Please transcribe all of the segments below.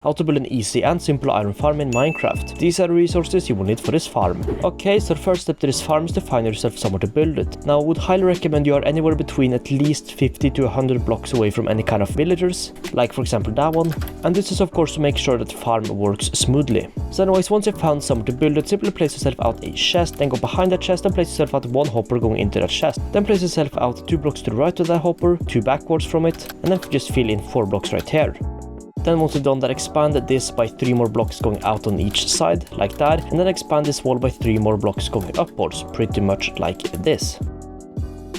how to build an easy and simple iron farm in Minecraft. These are the resources you will need for this farm. Okay, so the first step to this farm is to find yourself somewhere to build it. Now I would highly recommend you are anywhere between at least 50 to 100 blocks away from any kind of villagers, like for example that one, and this is of course to make sure that the farm works smoothly. So anyways, once you've found somewhere to build it, simply place yourself out a chest, then go behind that chest and place yourself out one hopper going into that chest. Then place yourself out 2 blocks to the right of that hopper, 2 backwards from it, and then just fill in 4 blocks right here. Then once you've done that, expand this by 3 more blocks going out on each side, like that, and then expand this wall by 3 more blocks going upwards, pretty much like this.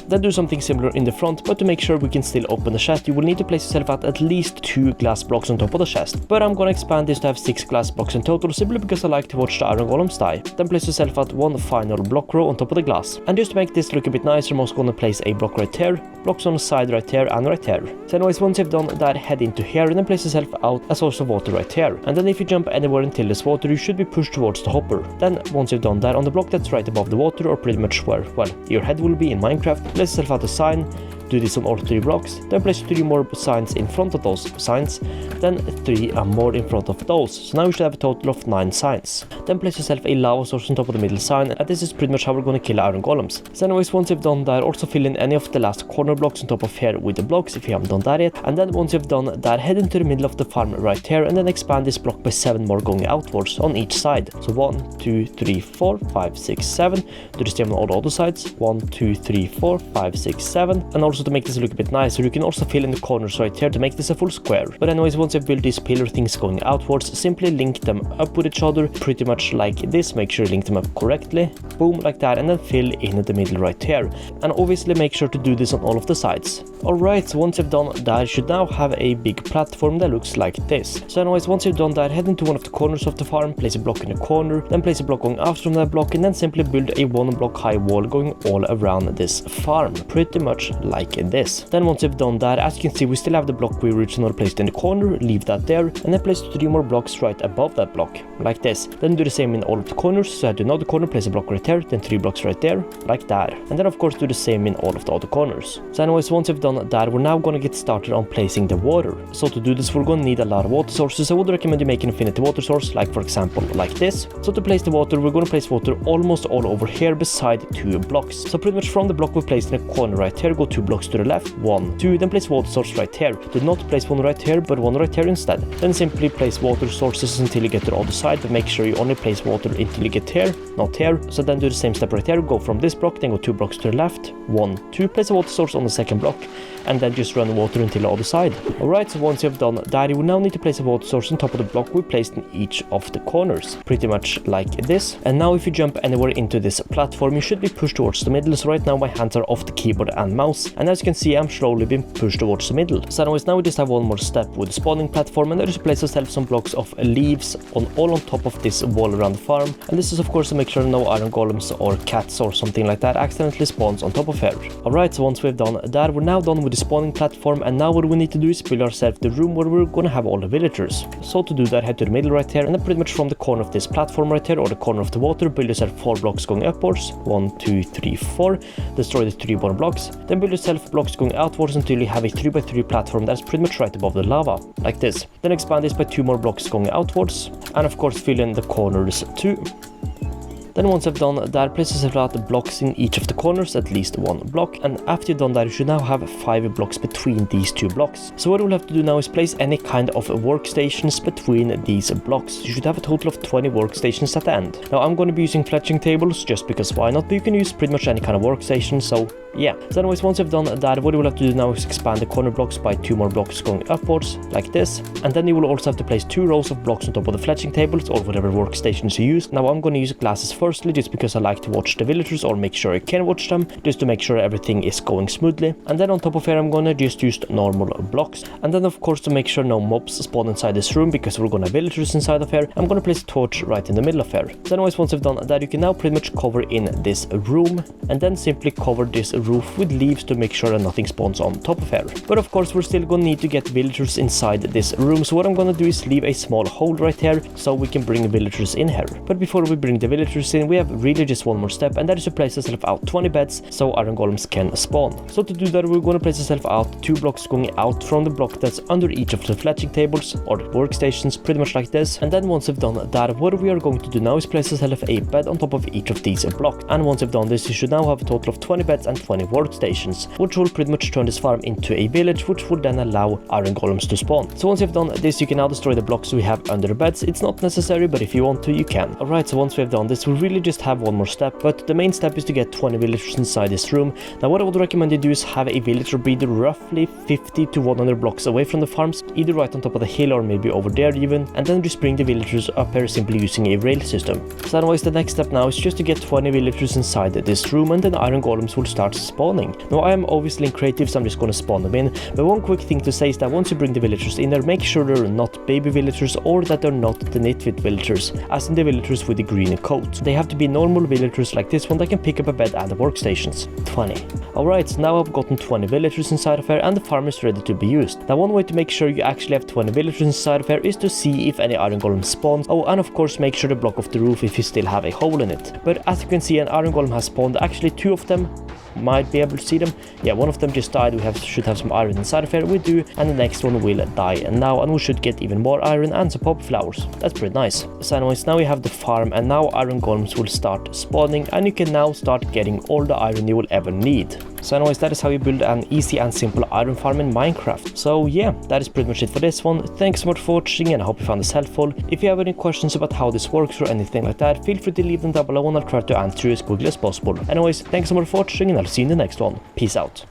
Then do something similar in the front, but to make sure we can still open the chest, you will need to place yourself at least 2 glass blocks on top of the chest. But I'm gonna expand this to have 6 glass blocks in total, simply because I like to watch the iron golems die. Then place yourself at 1 final block row on top of the glass. And just to make this look a bit nicer, I'm also gonna place a block right here, blocks on the side right here and right here. So anyways, once you've done that, head into here and then place yourself out a source of water right here. And then if you jump anywhere until this water, you should be pushed towards the hopper. Then once you've done that, on the block that's right above the water, or pretty much where, well, your head will be in Minecraft, place yourself out a sign. Do this on all 3 blocks, then place 3 more signs in front of those signs, then 3 more in front of those. So now you should have a total of 9 signs. Then place yourself a lava source on top of the middle sign, and this is pretty much how we're gonna kill iron golems. So anyways, once you've done that, also fill in any of the last corner blocks on top of here with the blocks if you haven't done that yet. And then once you've done that, head into the middle of the farm right here and then expand this block by 7 more going outwards on each side. So 1, 2, 3, 4, 5, 6, 7. Do the same on all the other sides. 1, 2, 3, 4, 5, 6, 7. And also to make this look a bit nicer, you can also fill in the corners right here to make this a full square. But anyways, once you've built these pillar things going outwards, simply link them up with each other, pretty much like this. Make sure you link them up correctly, boom, like that, and then fill in the middle right here. And obviously make sure to do this on all of the sides. Alright, so once you've done that, you should now have a big platform that looks like this. So anyways, once you've done that, head into one of the corners of the farm, place a block in the corner, then place a block going out from that block, and then simply build a 1 block high wall going all around this farm, pretty much like this. Then once you've done that, as you can see, we still have the block we originally placed in the corner, leave that there, and then place 3 more blocks right above that block, like this. Then do the same in all of the corners, so head to another corner, place a block right there, then 3 blocks right there, like that. And then of course do the same in all of the other corners. So anyways, once you've done that, we're now gonna get started on placing the water. So to do this, we're gonna need a lot of water sources. I would recommend you make an infinity water source, like for example, like this. So to place the water, we're gonna place water almost all over here beside 2 blocks. So pretty much from the block we placed in the corner right here, go 2 blocks to the left, 1, 2, then place water source right here. Do not place one right here, but one right here instead. Then simply place water sources until you get to the other side, but make sure you only place water until you get here, not here. So then do the same step right here, go from this block, then go 2 blocks to the left, 1, 2, place a water source on the second block, and then just run water until the other side. Alright, so once you've done that, you will now need to place a water source on top of the block we placed in each of the corners, pretty much like this. And now if you jump anywhere into this platform, you should be pushed towards the middle. So right now my hands are off the keyboard and mouse, and as you can see, I'm slowly being pushed towards the middle. So anyways, now we just have one more step with the spawning platform, and then just place yourself some blocks of leaves all on top of this wall around the farm. And this is of course to make sure no iron golems or cats or something like that accidentally spawns on top of here. Alright, so once we've done that, we're now done with the spawning platform, and now what we need to do is build ourselves the room where we're gonna have all the villagers. So to do that, head to the middle right here, and then pretty much from the corner of this platform right here, or the corner of the water, build yourself 4 blocks going upwards, 1, 2, 3, 4, destroy the 3 bottom blocks, then build yourself blocks going outwards until you have a 3x3 platform that's pretty much right above the lava, like this. Then expand this by 2 more blocks going outwards, and of course fill in the corners too. Then once I've done that, place yourself out the blocks in each of the corners, at least 1 block, and after you've done that, you should now have 5 blocks between these 2 blocks. So what we'll have to do now is place any kind of workstations between these blocks. You should have a total of 20 workstations at the end. Now I'm going to be using fletching tables just because why not, but you can use pretty much any kind of workstation, so yeah. So anyways, once you've done that, what you will have to do now is expand the corner blocks by 2 more blocks going upwards, like this. And then you will also have to place 2 rows of blocks on top of the fletching tables or whatever workstations you use. Now I'm going to use glasses firstly, just because I like to watch the villagers, or make sure I can watch them, just to make sure everything is going smoothly. And then on top of here, I'm gonna just use normal blocks. And then of course, to make sure no mobs spawn inside this room, because we're gonna have villagers inside of here, I'm gonna place a torch right in the middle of here. So anyways, once you've done that, you can now pretty much cover in this room, and then simply cover this roof with leaves to make sure that nothing spawns on top of here. But of course we're still gonna need to get villagers inside this room, so what I'm gonna do is leave a small hole right here so we can bring villagers in here. But before we bring the villagers in, we have really just one more step, and that is to place ourselves out 20 beds so iron golems can spawn. So to do that, we're gonna place ourselves out 2 blocks going out from the block that's under each of the fletching tables or workstations, pretty much like this. And then once we've done that, what we are going to do now is place ourselves a bed on top of each of these blocks. And once we've done this, you should now have a total of 20 beds and 20 workstations, which will pretty much turn this farm into a village, which would then allow iron golems to spawn. So once you've done this, you can now destroy the blocks we have under the beds. It's not necessary, but if you want to, you can. Alright, so once we've done this, we really just have one more step, but the main step is to get 20 villagers inside this room. Now what I would recommend you do is have a villager breeder roughly 50 to 100 blocks away from the farms, either right on top of the hill or maybe over there even, and then just bring the villagers up here simply using a rail system. So anyways, the next step now is just to get 20 villagers inside this room, and then iron golems will start spawning. Now I am obviously in creative, so I'm just gonna spawn them in, but one quick thing to say is that once you bring the villagers in there, make sure they're not baby villagers or that they're not the knit-fit villagers, as in the villagers with the green coat. They have to be normal villagers like this one that can pick up a bed and the workstations. 20. Alright, so now I've gotten 20 villagers inside of here and the farm is ready to be used. Now one way to make sure you actually have 20 villagers inside of here is to see if any iron golem spawns. Oh, and of course make sure to block off the roof if you still have a hole in it. But as you can see, an iron golem has spawned. Actually 2 of them. Might be able to see them. Yeah, one of them just died. We should have some iron inside of here. We do, and the next one will die now, and we should get even more iron and some poppy flowers. That's pretty nice. So anyways, now we have the farm, and now iron golems will start spawning, and you can now start getting all the iron you will ever need. So anyways, that is how you build an easy and simple iron farm in Minecraft. So yeah, that is pretty much it for this one. Thanks so much for watching, and I hope you found this helpful. If you have any questions about how this works or anything like that, feel free to leave them down below and I'll try to answer you as quickly as possible. Anyways, thanks so much for watching, and I'll see you in the next one. Peace out.